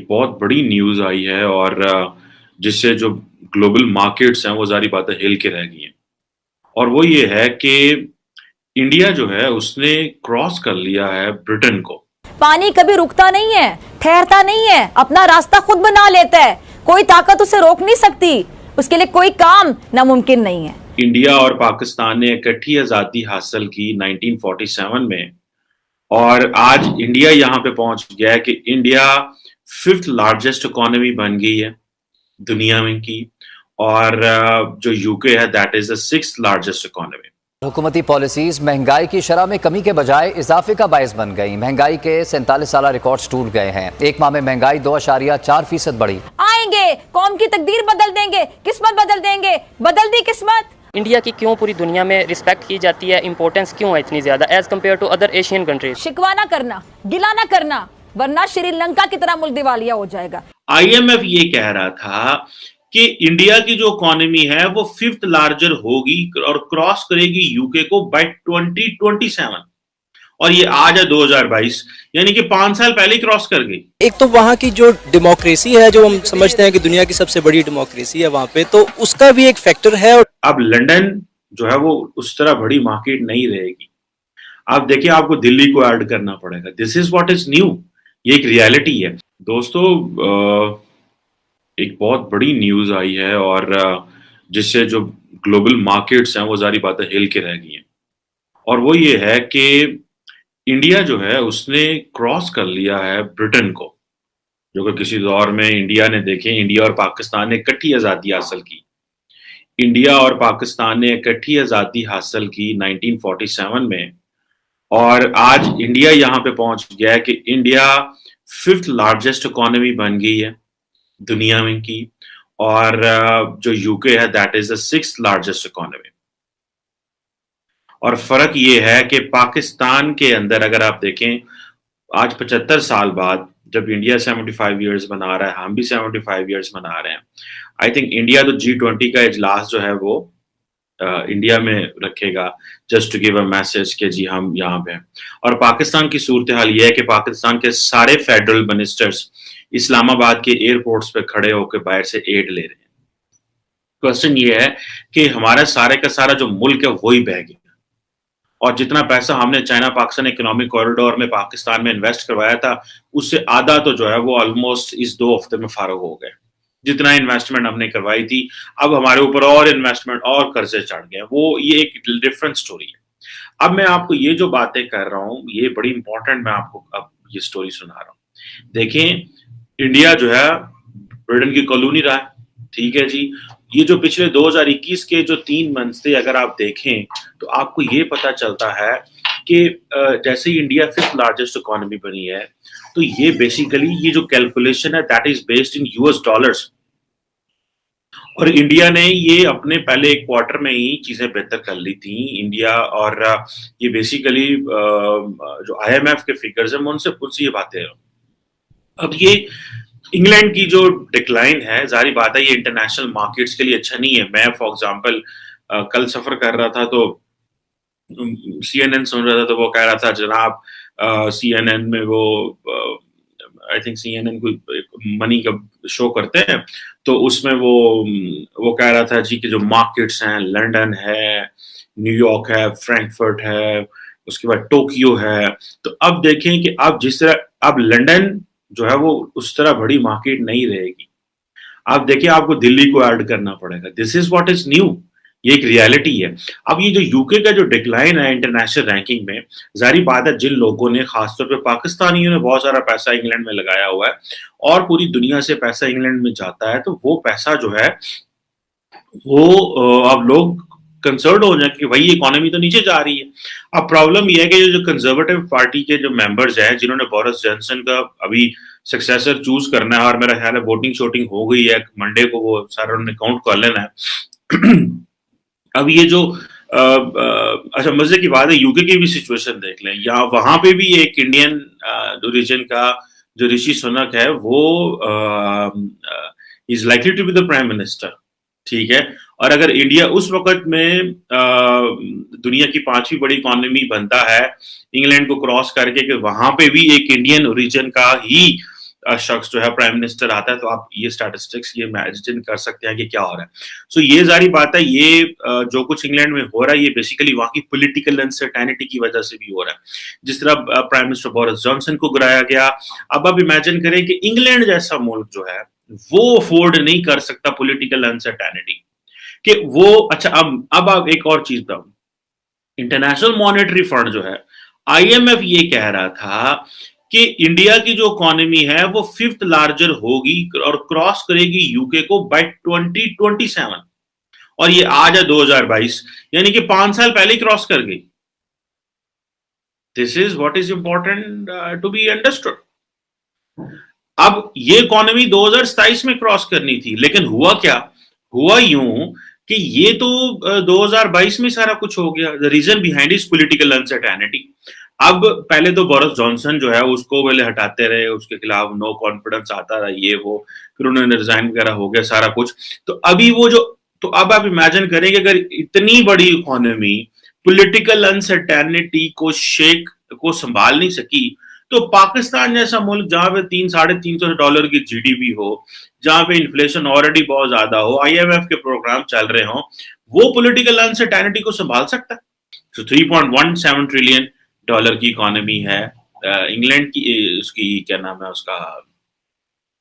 एक बहुत बड़ी न्यूज़ आई है और जिससे जो ग्लोबल मार्केट्स हैं वो ज़ाहिर बात है हिल के रह गई हैं। और वो ये है कि इंडिया जो है उसने क्रॉस कर लिया है ब्रिटेन को। पानी कभी रुकता नहीं है, ठहरता नहीं है, अपना रास्ता खुद बना लेता है। कोई ताकत उसे रोक नहीं सकती। उसके लिए कोई काम नामुमकिन नहीं है। इंडिया और पाकिस्तान ने इकट्ठी आज़ादी हासिल की 1947 में और आज इंडिया यहाँ पे पहुंच गया है कि इंडिया 5th लार्जेस्ट इकोनॉमी बन गई है दुनिया में की। और जो यूके है that is the 6th largest economy. हुकूमती पॉलिसीज महंगाई की शरह में कमी के बजाय इजाफे का बायस बन गई। महंगाई के 47 साल रिकॉर्ड्स टूट गए हैं। एक माह में महंगाई 2.4% बढ़ी। आएंगे, कौम की तकदीर बदल देंगे, किस्मत बदल देंगे। बदल दी किस्मत। इंडिया की क्यों पूरी दुनिया में रिस्पेक्ट की जाती है, इंपॉर्टेंस क्यों है इतनी ज्यादा as compared to other Asian countries? शिकवा ना करना, गिला ना करना, वरना श्रीलंका की तरह मुल्क दिवालिया हो जाएगा। IMF ये कह रहा था कि इंडिया की जो इकोनॉमी है वो 5th लार्जर होगी और क्रॉस करेगी यूके को बाय 2027। और ये आज है 2022, यानी कि 5 साल पहले क्रॉस कर गई। एक तो वहाँ की जो डेमोक्रेसी है, जो हम समझते हैं कि दुनिया की सबसे बड़ी डेमोक्रेसी है वहाँ पे, तो उसका भी एक फैक्टर है। और अब लंदन जो है वो उस तरह बड़ी मार्केट नहीं रहेगी। आप देखिए, आपको दिल्ली को ऐड करना पड़ेगा। This is what is new. ये एक रियलिटी है दोस्तों। एक बहुत बड़ी न्यूज़ आई है और जिससे जो ग्लोबल मार्केट्स हैं वो ज़ाहिर बात है हिल के रह गई हैं। और वो ये है कि इंडिया जो है उसने क्रॉस कर लिया है ब्रिटेन को, जो कि किसी दौर में इंडिया ने देखे, इंडिया और पाकिस्तान ने इकट्ठी आज़ादी हासिल की। इंडिया और पाकिस्तान ने इकट्ठी आज़ादी हासिल की 1947 में और आज इंडिया यहाँ पे पहुंच गया है कि इंडिया 5th लार्जेस्ट इकोनॉमी बन गई है दुनिया में की। और जो यूके है that is the 6th largest economy. और फर्क ये है कि पाकिस्तान के अंदर अगर आप देखें, आज 75 साल बाद जब इंडिया 75 ईयर्स मना रहा है, हम भी 75 ईयर्स मना रहे हैं। आई थिंक इंडिया तो G20 का इजलास जो है वो इंडिया में रखेगा, just to give a message कि जी हम यहाँ पे हैं। और पाकिस्तान की सूरत हाल ये है कि पाकिस्तान के सारे फेडरल मिनिस्टर्स इस्लामाबाद के एयरपोर्ट्स पे खड़े होकर बाहर से एड ले रहे हैं। क्वेश्चन ये है कि हमारा सारे का सारा जो मुल्क है वही बह गया, और जितना पैसा हमने चाइना पाकिस्तान इकोनॉमिक कॉरिडोर में पाकिस्तान में इन्वेस्ट करवाया था उससे आधा तो जो है वो ऑलमोस्ट इस 2 हफ्ते में फारग हो गए। जितना इन्वेस्टमेंट हमने करवाई थी, अब हमारे ऊपर और इन्वेस्टमेंट और कर्जे चढ़ गए। वो ये एक डिफरेंट स्टोरी है। अब मैं आपको ये जो बातें कर रहा हूँ ये बड़ी इंपॉर्टेंट, मैं आपको अब ये स्टोरी सुना रहा हूँ। देखें, इंडिया जो है ब्रिटेन की कॉलोनी रहा है, ठीक है जी। ये जो पिछले 2021 के जो 3 मंथ्स थे अगर आप देखें तो आपको ये पता चलता है कि जैसे ही इंडिया 5th लार्जेस्ट इकोनॉमी बनी है तो ये बेसिकली ये जो कैलकुलेशन है that is based in US dollars. और इंडिया ने ये अपने पहले एक क्वार्टर में ही चीजें बेहतर कर ली थी इंडिया। और ये बेसिकली जो IMF के फिगर्स हैं उनसे ये बातें हैं। अब ये इंग्लैंड की जो डिक्लाइन है, जारी बात है ये इंटरनेशनल मार्केट्स के लिए अच्छा नहीं है। मैं फॉर एग्जांपल कल सफर कर रहा था तो CNN सुन रहा था तो वो कह रहा था जनाब CNN में वो आई थिंक CNN कोई मनी का शो करते हैं तो उसमें वो कह रहा था जी कि जो मार्केट्स हैं, लंदन है, न्यूयॉर्क है, फ्रैंकफर्ट है, उसके बाद टोक्यो है। तो अब देखें कि अब जिस तरह अब लंदन जो है वो उस तरह बड़ी मार्केट नहीं रहेगी। आप देखिए, आपको दिल्ली को ऐड करना पड़ेगा। This is what is new. ये एक रियलिटी है। अब ये जो यूके का जो डिक्लाइन है इंटरनेशनल रैंकिंग में, जारी बात है जिन लोगों ने, खासतौर पे पाकिस्तानियों ने बहुत सारा पैसा इंग्लैंड में लगाया हुआ है और पूरी दुनिया से पैसा इंग्लैंड में जाता है, तो वो पैसा जो है वो अब लोग कंसर्न हो जाए कि भाई इकोनॉमी तो नीचे जा रही है। अब प्रॉब्लम यह है कि जो कंजर्वेटिव पार्टी के जो मेंबर्स हैं जिन्होंने बोरिस जॉनसन का अभी सक्सेसर चूज करना है, और मेरा ख्याल है वोटिंग शोटिंग हो गई है, मंडे को वो सारा उन्होंने काउंट कर लेना है। अब ये जो अच्छा मजे की बात है, यूके की भी सिचुएशन देख लें, यहाँ वहां पे भी एक इंडियन रीजन का जो ऋषि सुनक है वो is likely to be the prime minister, ठीक है। और अगर इंडिया उस वक्त में दुनिया की 5वीं बड़ी इकोनॉमी बनता है इंग्लैंड को क्रॉस करके कि वहां पे भी एक इंडियन ओरिजिन का ही शख्स जो है प्राइम मिनिस्टर आता है, तो आप ये स्टैटिस्टिक्स ये इमेजिन कर सकते हैं कि क्या हो रहा है। सो ये जारी बात है, ये जो कुछ इंग्लैंड में हो रहा है, ये बेसिकली वहाँ की पॉलिटिकल अनसर्टेनिटी की वजह से भी हो रहा है। जिस तरह प्राइम मिनिस्टर बोरिस जॉनसन को गिराया गया, अब आप इमेजिन करें कि इंग्लैंड जैसा मुल्क जो है वो अफोर्ड नहीं कर सकता पॉलिटिकल अनसर्टेनिटी कि वो, अच्छा अब आप एक और चीज बताऊं, इंटरनेशनल मॉनेटरी फंड जो है, आईएमएफ ये कह रहा था कि इंडिया की जो इकोनॉमी है वो 5th लार्जर होगी और क्रॉस करेगी यूके को बाय 2027, और ये आज है 2022, यानी कि 5 साल पहले क्रॉस कर गई। This is what is important to be understood. अब ये इकोनॉमी 2027 में क्रॉस करनी थी, लेकिन हुआ क्या, हुआ यूं कि ये तो 2022 में सारा कुछ हो गया। The reason behind is political uncertainty. अब पहले तो बोरिस जॉनसन जो है उसको पहले हटाते रहे, उसके खिलाफ नो कॉन्फिडेंस आता रहा, ये वो, फिर उन्होंने रिजाइन वगैरह हो गया सारा कुछ। तो अभी वो जो, तो अब आप इमेजिन करें कि अगर इतनी बड़ी इकोनॉमी पॉलिटिकल अनसर्टेनिटी को संभाल नहीं सकी, तो पाकिस्तान जैसा मुल्क जहां पे $300-350 की जीडीपी हो, जहां पे इन्फ्लेशन ऑलरेडी बहुत ज्यादा हो, आईएमएफ के प्रोग्राम चल रहे हो, वो पॉलिटिकल अनसर्टेनिटी को संभाल सकता है? तो $3.17 ट्रिलियन की इकोनॉमी है इंग्लैंड की, उसकी क्या नाम है उसका,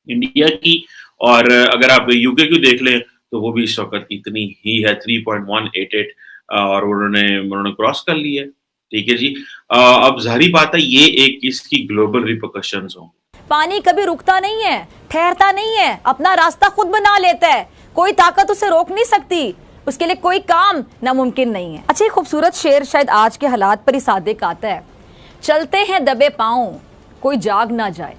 इंडिया की, और अगर आप यूके की देख लें तो वो भी इस वक्त इतनी ही है 3.188, और उन्होंने क्रॉस कर ली है। ठीक है जी। अब जाहिर बात है ये एक इसकी ग्लोबल रिपरकशंस हों। पानी कभी रुकता नहीं है, ठहरता नहीं है, अपना रास्ता खुद बना लेता है, कोई ताकत उसे रोक नहीं सकती, उसके लिए कोई काम नामुमकिन नहीं है। अच्छा, खूबसूरत शेर शायद आज के हालात पर ही सादिक आता है। चलते हैं दबे पांव, कोई जाग ना जाए,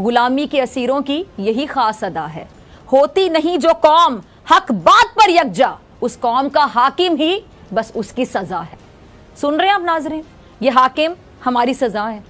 गुलामी के असीरों की यही खास अदा है, होती नहीं जो कौम हक बात पर यकजा, उस कौम का हाकिम ही बस उसकी सजा है। सुन रहे हैं आप नाज़रीन, ये हाकिम हमारी सजा है।